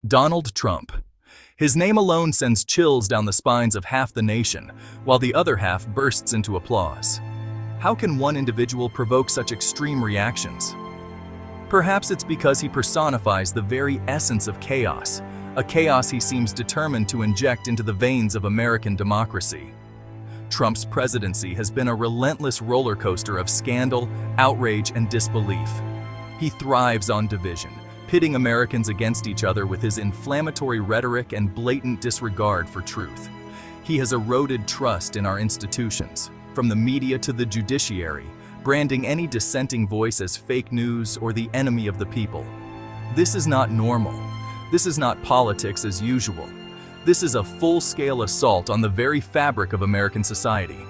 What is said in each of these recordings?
Donald Trump. His name alone sends chills down the spines of half the nation, while the other half bursts into applause. How can one individual provoke such extreme reactions? Perhaps it's because he personifies the very essence of chaos, a chaos he seems determined to inject into the veins of American democracy. Trump's presidency has been a relentless roller coaster of scandal, outrage, and disbelief. He thrives on division, pitting Americans against each other with his inflammatory rhetoric and blatant disregard for truth. He has eroded trust in our institutions, from the media to the judiciary, branding any dissenting voice as fake news or the enemy of the people. This is not normal. This is not politics as usual. This is a full-scale assault on the very fabric of American society.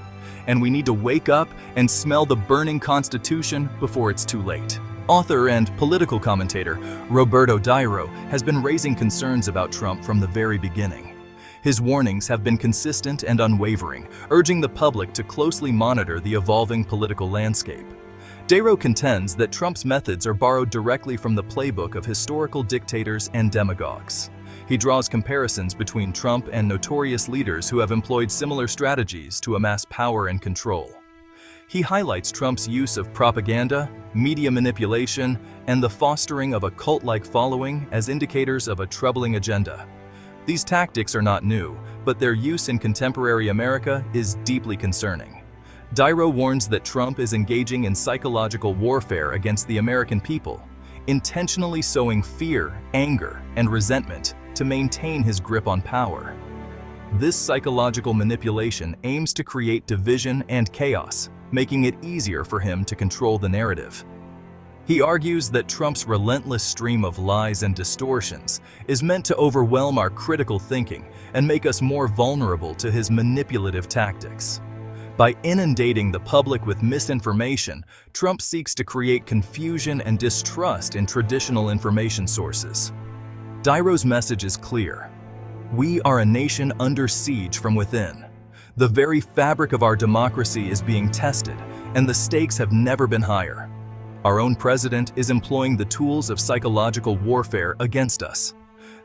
And we need to wake up and smell the burning Constitution before it's too late. Author and political commentator Roberto Niro has been raising concerns about Trump from the very beginning. His warnings have been consistent and unwavering, urging the public to closely monitor the evolving political landscape. Niro contends that Trump's methods are borrowed directly from the playbook of historical dictators and demagogues. He draws comparisons between Trump and notorious leaders who have employed similar strategies to amass power and control. He highlights Trump's use of propaganda, media manipulation, and the fostering of a cult-like following as indicators of a troubling agenda. These tactics are not new, but their use in contemporary America is deeply concerning. Niro warns that Trump is engaging in psychological warfare against the American people, intentionally sowing fear, anger, and resentment to maintain his grip on power. This psychological manipulation aims to create division and chaos, making it easier for him to control the narrative. He argues that Trump's relentless stream of lies and distortions is meant to overwhelm our critical thinking and make us more vulnerable to his manipulative tactics. By inundating the public with misinformation, Trump seeks to create confusion and distrust in traditional information sources. Niro's message is clear. We are a nation under siege from within. The very fabric of our democracy is being tested, and the stakes have never been higher. Our own president is employing the tools of psychological warfare against us.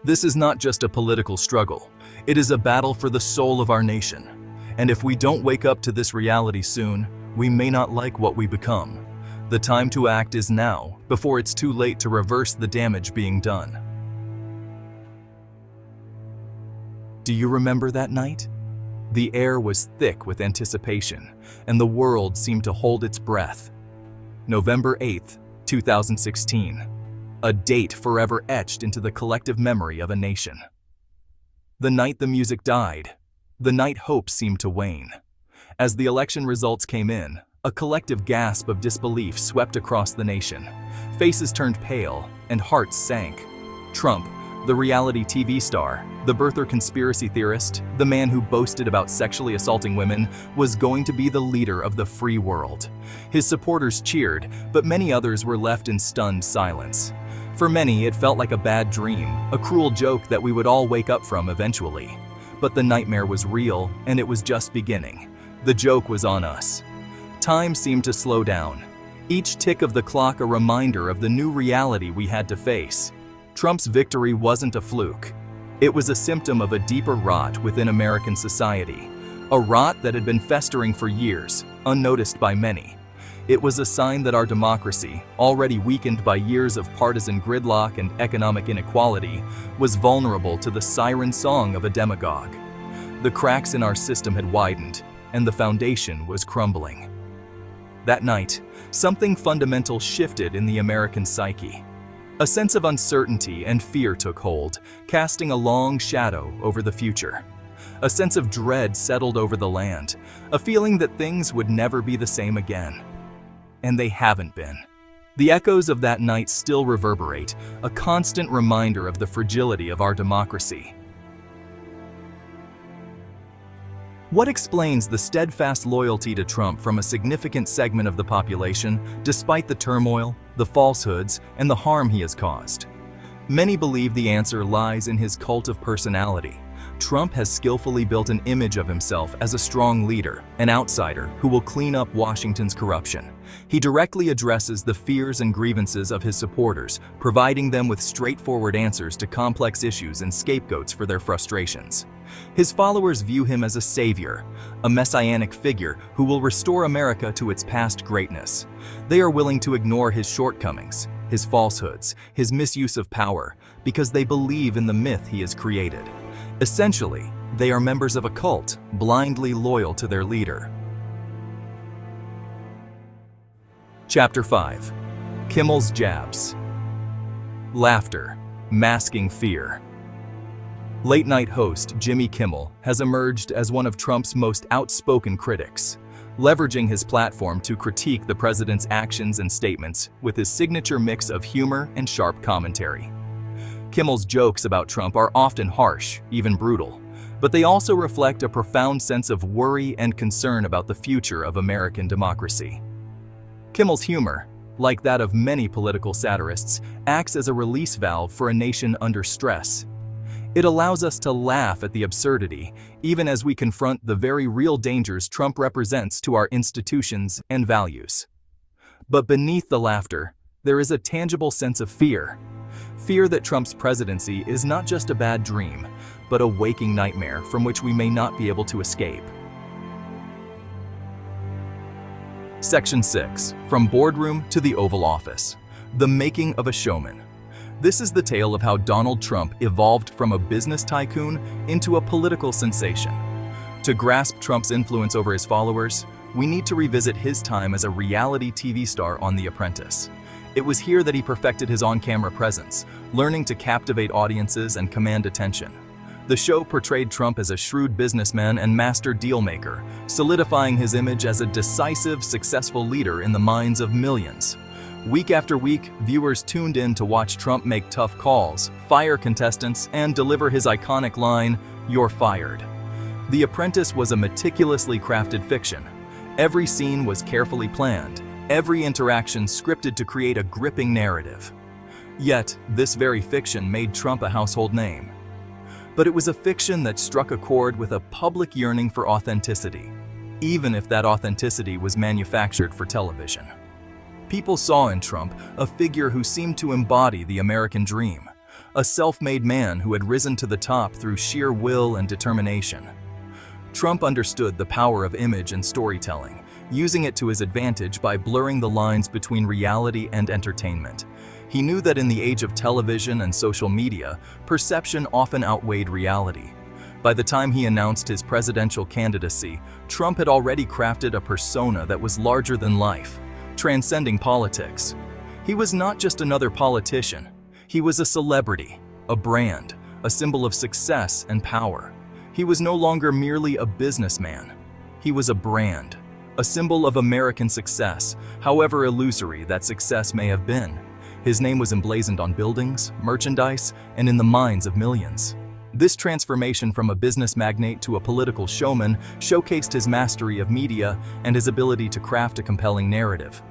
This is not just a political struggle. It is a battle for the soul of our nation. And if we don't wake up to this reality soon, we may not like what we become. The time to act is now, before it's too late to reverse the damage being done. Do you remember that night? The air was thick with anticipation, and the world seemed to hold its breath. November 8th, 2016. A date forever etched into the collective memory of a nation. The night the music died. The night hope seemed to wane. As the election results came in, a collective gasp of disbelief swept across the nation. Faces turned pale, and hearts sank. Trump, the reality TV star, the birther conspiracy theorist, the man who boasted about sexually assaulting women, was going to be the leader of the free world. His supporters cheered, but many others were left in stunned silence. For many, it felt like a bad dream, a cruel joke that we would all wake up from eventually. But the nightmare was real, and it was just beginning. The joke was on us. Time seemed to slow down. Each tick of the clock a reminder of the new reality we had to face. Trump's victory wasn't a fluke. It was a symptom of a deeper rot within American society, a rot that had been festering for years, unnoticed by many. It was a sign that our democracy, already weakened by years of partisan gridlock and economic inequality, was vulnerable to the siren song of a demagogue. The cracks in our system had widened, and the foundation was crumbling. That night, something fundamental shifted in the American psyche. A sense of uncertainty and fear took hold, casting a long shadow over the future. A sense of dread settled over the land, a feeling that things would never be the same again. And they haven't been. The echoes of that night still reverberate, a constant reminder of the fragility of our democracy. What explains the steadfast loyalty to Trump from a significant segment of the population, despite the turmoil, the falsehoods, and the harm he has caused? Many believe the answer lies in his cult of personality, Trump has skillfully built an image of himself as a strong leader, an outsider who will clean up Washington's corruption. He directly addresses the fears and grievances of his supporters, providing them with straightforward answers to complex issues and scapegoats for their frustrations. His followers view him as a savior, a messianic figure who will restore America to its past greatness. They are willing to ignore his shortcomings, his falsehoods, his misuse of power, because they believe in the myth he has created. Essentially, they are members of a cult, blindly loyal to their leader. Chapter 5. Kimmel's Jabs. Laughter, masking fear. Late-night host Jimmy Kimmel has emerged as one of Trump's most outspoken critics, leveraging his platform to critique the president's actions and statements with his signature mix of humor and sharp commentary. Kimmel's jokes about Trump are often harsh, even brutal, but they also reflect a profound sense of worry and concern about the future of American democracy. Kimmel's humor, like that of many political satirists, acts as a release valve for a nation under stress. It allows us to laugh at the absurdity, even as we confront the very real dangers Trump represents to our institutions and values. But beneath the laughter, there is a tangible sense of fear. Fear that Trump's presidency is not just a bad dream, but a waking nightmare from which we may not be able to escape. Section 6. From Boardroom to the Oval Office. The Making of a Showman. This is the tale of how Donald Trump evolved from a business tycoon into a political sensation. To grasp Trump's influence over his followers, we need to revisit his time as a reality TV star on The Apprentice. It was here that he perfected his on-camera presence, learning to captivate audiences and command attention. The show portrayed Trump as a shrewd businessman and master deal-maker, solidifying his image as a decisive, successful leader in the minds of millions. Week after week, viewers tuned in to watch Trump make tough calls, fire contestants, and deliver his iconic line, "You're fired." The Apprentice was a meticulously crafted fiction. Every scene was carefully planned, every interaction scripted to create a gripping narrative. Yet, this very fiction made Trump a household name. But it was a fiction that struck a chord with a public yearning for authenticity, even if that authenticity was manufactured for television. People saw in Trump a figure who seemed to embody the American dream, a self-made man who had risen to the top through sheer will and determination. Trump understood the power of image and storytelling, using it to his advantage by blurring the lines between reality and entertainment. He knew that in the age of television and social media, perception often outweighed reality. By the time he announced his presidential candidacy, Trump had already crafted a persona that was larger than life, transcending politics. He was not just another politician. He was a celebrity, a brand, a symbol of success and power. He was no longer merely a businessman. He was a brand, a symbol of American success, however illusory that success may have been. His name was emblazoned on buildings, merchandise, and in the minds of millions. This transformation from a business magnate to a political showman showcased his mastery of media and his ability to craft a compelling narrative.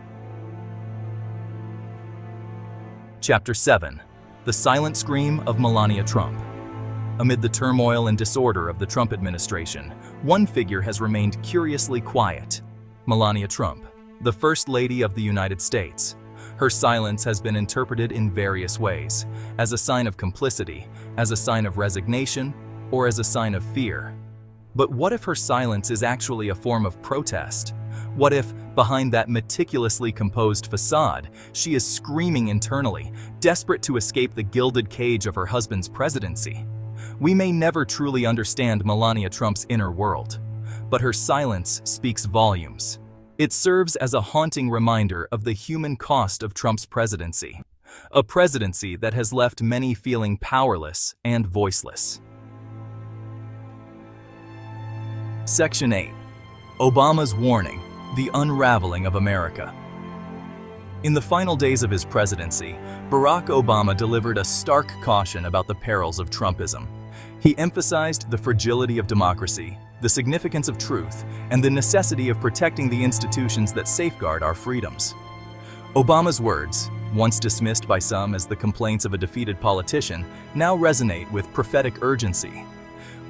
Chapter 7. The Silent Scream of Melania Trump. Amid the turmoil and disorder of the Trump administration, one figure has remained curiously quiet: Melania Trump, the First Lady of the United States. Her silence has been interpreted in various ways, as a sign of complicity, as a sign of resignation, or as a sign of fear. But what if her silence is actually a form of protest? What if, behind that meticulously composed facade, she is screaming internally, desperate to escape the gilded cage of her husband's presidency? We may never truly understand Melania Trump's inner world, but her silence speaks volumes. It serves as a haunting reminder of the human cost of Trump's presidency, a presidency that has left many feeling powerless and voiceless. Section 8. Obama's Warning: The Unraveling of America. In the final days of his presidency, Barack Obama delivered a stark caution about the perils of Trumpism. He emphasized the fragility of democracy, the significance of truth, and the necessity of protecting the institutions that safeguard our freedoms. Obama's words, once dismissed by some as the complaints of a defeated politician, now resonate with prophetic urgency.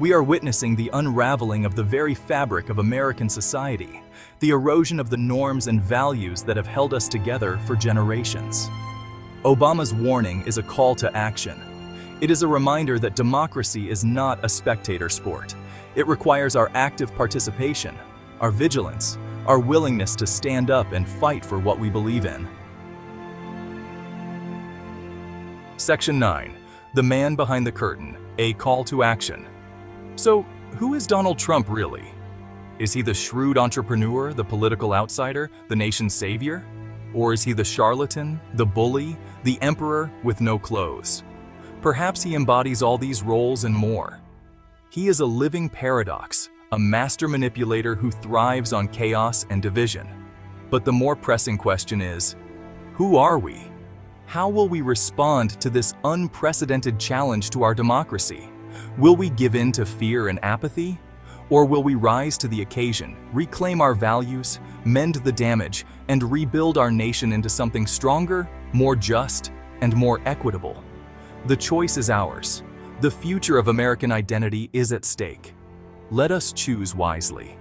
We are witnessing the unraveling of the very fabric of American society, the erosion of the norms and values that have held us together for generations. Obama's warning is a call to action. It is a reminder that democracy is not a spectator sport. It requires our active participation, our vigilance, our willingness to stand up and fight for what we believe in. Section 9. The Man Behind the Curtain, a Call to Action. So, who is Donald Trump really? Is he the shrewd entrepreneur, the political outsider, the nation's savior? Or is he the charlatan, the bully, the emperor with no clothes? Perhaps he embodies all these roles and more. He is a living paradox, a master manipulator who thrives on chaos and division. But the more pressing question is, who are we? How will we respond to this unprecedented challenge to our democracy? Will we give in to fear and apathy? Or will we rise to the occasion, reclaim our values, mend the damage, and rebuild our nation into something stronger, more just, and more equitable? The choice is ours. The future of American identity is at stake. Let us choose wisely.